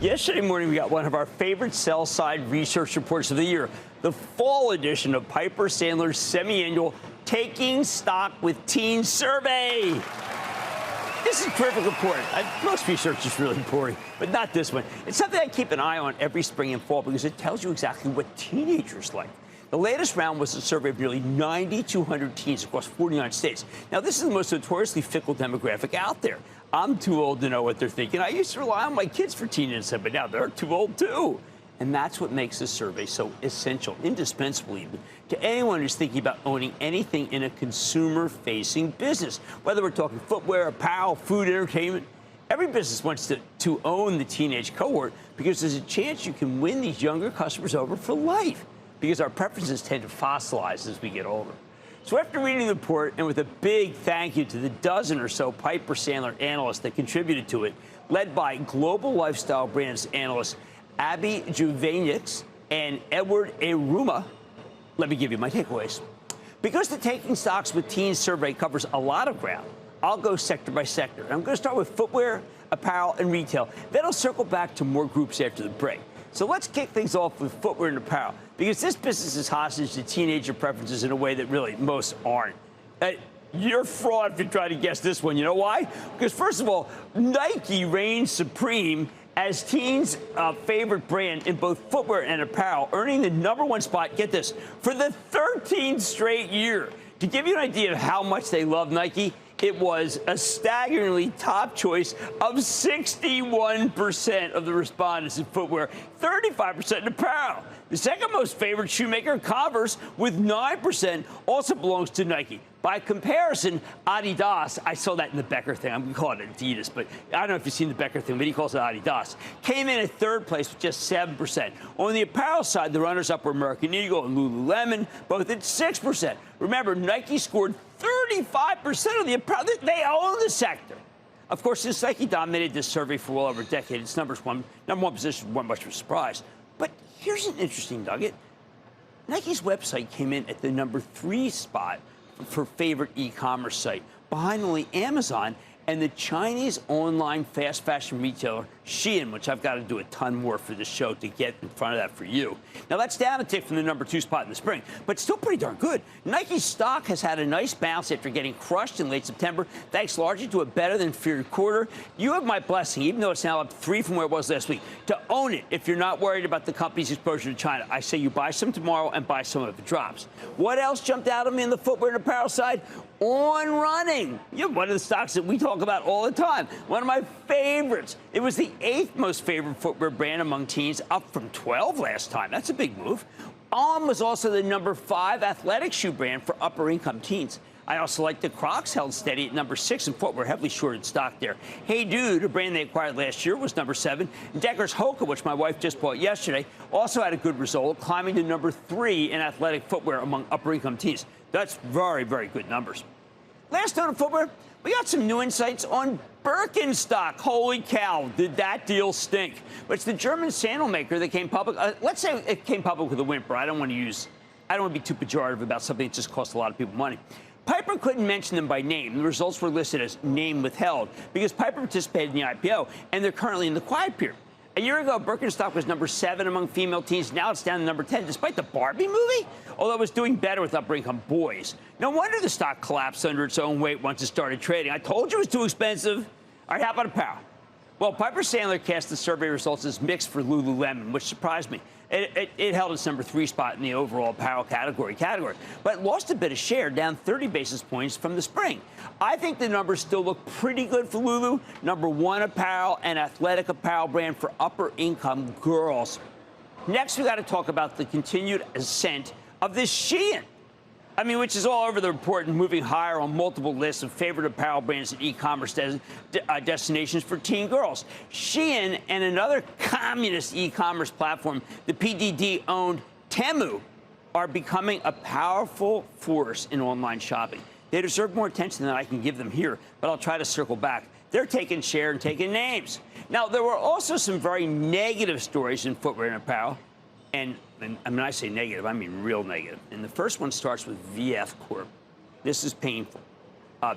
Yesterday morning, we got one of our favorite sell-side research reports of the year, the fall edition of Piper Sandler's semi-annual Taking Stock with Teens survey. This is a terrific report. Most research is really boring, but not this one. It's something I keep an eye on every spring and fall because it tells you exactly what teenagers like. The latest round was a survey of nearly 9,200 teens across 49 states. Now, this is the most notoriously fickle demographic out there. I'm too old to know what they're thinking. I used to rely on my kids for teen insight, but now they're too old, too. And that's what makes this survey so essential, indispensable even, to anyone who's thinking about owning anything in a consumer-facing business, whether we're talking footwear, apparel, food, entertainment. Every business wants to own the teenage cohort because there's a chance you can win these younger customers over for life, because our preferences tend to fossilize as we get older. So after reading the report, and with a big thank you to the dozen or so Piper Sandler analysts that contributed to it, led by global lifestyle brands analysts Abby Juvenics and Edward Aruma, let me give you my takeaways. Because the Taking Stocks with Teens survey covers a lot of ground, I'll go sector by sector. I'm going to start with footwear, apparel, and retail. Then I'll circle back to more groups after the break. So let's kick things off with footwear and apparel, because this business is hostage to teenager preferences in a way that really most aren't. You're fraud if you try to guess this one. You know why? Because, first of all, Nike reigns supreme as teens' favorite brand in both footwear and apparel, earning the #1 spot, get this, for the 13th straight year. To give you an idea of how much they love Nike, it was a staggeringly top choice of 61% of the respondents in footwear, 35% in apparel. The second most favorite shoemaker, Converse, with 9%, also belongs to Nike. By comparison, Adidas, I saw that in the Becker thing. I'm going to call it Adidas, but I don't know if you've seen the Becker thing, but he calls it Adidas. Came in at third place with just 7%. On the apparel side, the runners-up were American Eagle and Lululemon, both at 6%. Remember, Nike scored 35% of the apparel. They own the sector. Of course, since Nike dominated this survey for well over a decade, its number one position wasn't much of a surprise. But here's an interesting nugget. Nike's website came in at the #3 spot for favorite e-commerce site, behind only Amazon and the Chinese online fast fashion retailer Shein, which I've got to do a ton more for this show to get in front of that for you. Now, that's down a tick from the #2 spot in the spring, but still pretty darn good. Nike's stock has had a nice bounce after getting crushed in late September, thanks largely to a better-than-feared quarter. You have my blessing, even though it's now up 3 from where it was last week, to own it if you're not worried about the company's exposure to China. I say you buy some tomorrow and buy some if it drops. What else jumped out at me on the footwear and apparel side? On Running. You know, one of the stocks that we talk about all the time. One of my favorites. It was the 8th most favorite footwear brand among teens, up from 12 last time. That's a big move. On was also the #5 athletic shoe brand for upper-income teens. I also like the Crocs, held steady at #6 in footwear, heavily shorted stock there. Hey Dude, a brand they acquired last year, was #7. Deckers Hoka, which my wife just bought yesterday, also had a good result, climbing to #3 in athletic footwear among upper-income teens. That's very, very good numbers. Last note of footwear, we got some new insights on Birkenstock. Holy cow, did that deal stink? But it's the German sandal maker that came public. Let's say it came public with a whimper. I don't want to be too pejorative about something that just cost a lot of people money. Piper couldn't mention them by name. The results were listed as name withheld because Piper participated in the IPO, and they're currently in the quiet period. A year ago, Birkenstock was #7 among female teens. Now it's down to #10, despite the Barbie movie, although it was doing better with upper-income boys. No wonder the stock collapsed under its own weight once it started trading. I told you it was too expensive. All right, how about apparel? Well, Piper Sandler cast the survey results as mixed for Lululemon, which surprised me. It held its #3 spot in the overall apparel category, but lost a bit of share, down 30 basis points from the spring. I think the numbers still look pretty good for Lulu, #1 apparel and athletic apparel brand for upper-income girls. Next, we got to talk about the continued ascent of this Shein. I mean, which is all over the report and moving higher on multiple lists of favorite apparel brands and e-commerce destinations for teen girls. Shein and another communist e-commerce platform, the PDD-owned Temu, are becoming a powerful force in online shopping. They deserve more attention than I can give them here, but I'll try to circle back. They're taking share and taking names. Now, there were also some very negative stories in footwear and apparel. And when I say negative, I mean real negative. And the first one starts with VF Corp. This is painful.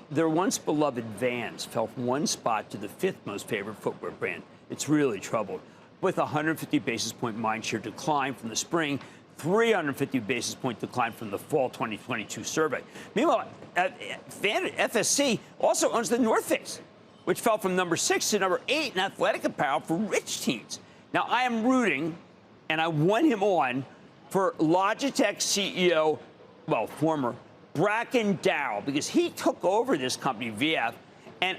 Their once beloved Vans fell from 1 spot to the 5th most favorite footwear brand. It's really troubled. with a 150 basis point mindshare decline from the spring, 350 basis point decline from the fall 2022 survey. Meanwhile, FSC also owns the North Face, which fell from number 6 to number 8 in athletic apparel for rich teens. Now, I am rooting, and I want him on, for Logitech CEO, well, former, Bracken Darrell, because he took over this company, VF, and,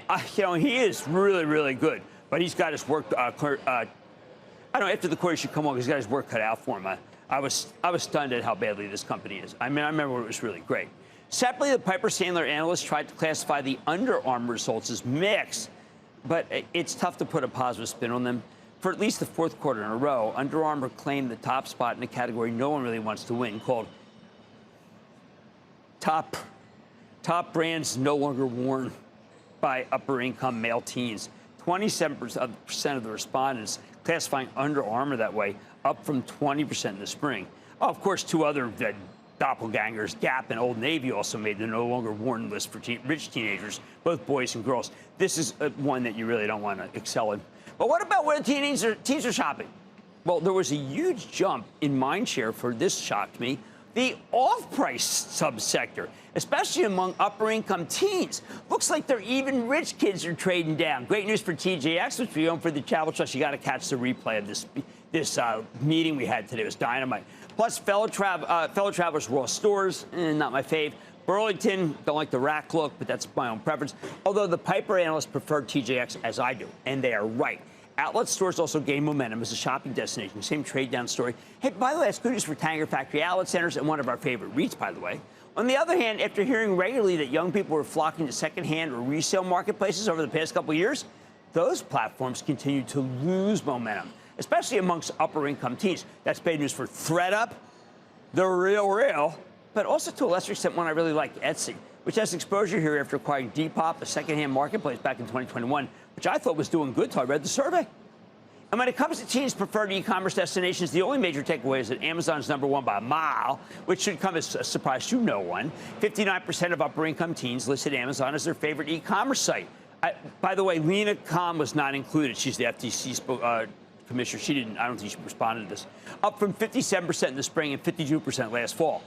he is really, really good. But he's got his work, I don't know, after the quarter he should come on, because he's got his work cut out for him. I was stunned at how badly this company is. I mean, I remember when it was really great. Separately, the Piper Sandler analyst tried to classify the Under Armour results as mixed, but it's tough to put a positive spin on them. For at least the fourth quarter in a row, Under Armour claimed the top spot in a category no one really wants to win, called top brands no longer worn by upper-income male teens. 27% of the respondents classifying Under Armour that way, up from 20% in the spring. Oh, of course, two other doppelgangers, Gap and Old Navy, also made the no longer worn list for rich teenagers, both boys and girls. This is one that you really don't want to excel in. But what about where the teens are shopping? Well, there was a huge jump in mindshare for, this shocked me, the off-price subsector, especially among upper-income teens. Looks like they're even rich kids are trading down. Great news for TJX, which we own for the Travel Trust. You got to catch the replay of this meeting we had today. It was dynamite. Plus, fellow travelers, Ross Stores, not my fave. Burlington, don't like the rack look, but that's my own preference. Although the Piper analysts prefer TJX, as I do, and they are right. Outlet stores also gain momentum as a shopping destination. Same trade-down story. Hey, by the way, that's good news for Tanger Factory Outlet Centers and one of our favorite REITs, by the way. On the other hand, after hearing regularly that young people were flocking to secondhand or resale marketplaces over the past couple of years, those platforms continue to lose momentum, especially amongst upper-income teens. That's bad news for ThredUp, The Real, but also to a lesser extent one I really like, Etsy, which has exposure here after acquiring Depop, a secondhand marketplace back in 2021, which I thought was doing good till I read the survey. And when it comes to teens' preferred e-commerce destinations, the only major takeaway is that Amazon's #1 by a mile, which should come as a surprise to no one. 59% of upper-income teens listed Amazon as their favorite e-commerce site. By the way, Lena Khan was not included. She's the FTC commissioner. I don't think she responded to this. Up from 57% in the spring and 52% last fall.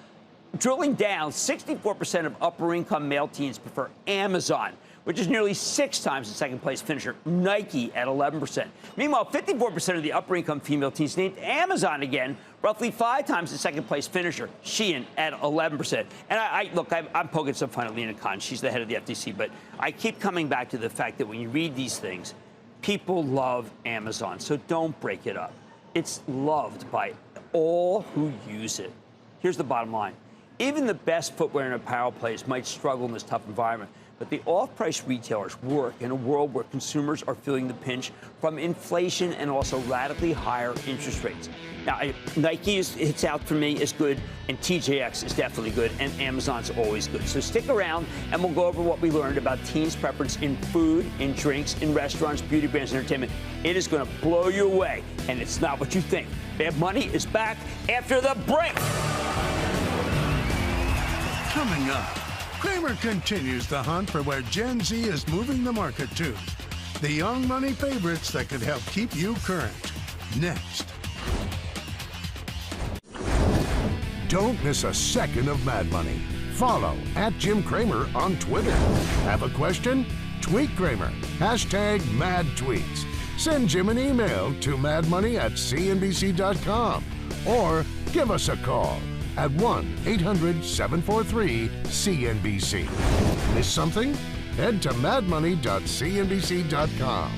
Drilling down, 64% of upper-income male teens prefer Amazon, which is nearly 6 times the second-place finisher, Nike at 11%. Meanwhile, 54% of the upper-income female teens named Amazon again, roughly 5 times the second-place finisher, Shein at 11%. And look, I'm poking some fun at Lena Khan. She's the head of the FTC, but I keep coming back to the fact that when you read these things, people love Amazon, so don't break it up. It's loved by all who use it. Here's the bottom line. Even the best footwear and apparel players might struggle in this tough environment, but the off-price retailers work in a world where consumers are feeling the pinch from inflation and also radically higher interest rates. Now, Nike hits out for me is good, and TJX is definitely good, and Amazon's always good. So stick around, and we'll go over what we learned about teens' preference in food, in drinks, in restaurants, beauty brands, and entertainment. It is going to blow you away, and it's not what you think. Bad Money is back after the break. Coming up, Cramer continues the hunt for where Gen Z is moving the market to. The young money favorites that could help keep you current. Next. Don't miss a second of Mad Money. Follow @Jim Cramer on Twitter. Have a question? Tweet Cramer. #MadTweets. Send Jim an email to madmoney@cnbc.com or give us a call at 1-800-743-CNBC. Miss something? Head to madmoney.cnbc.com.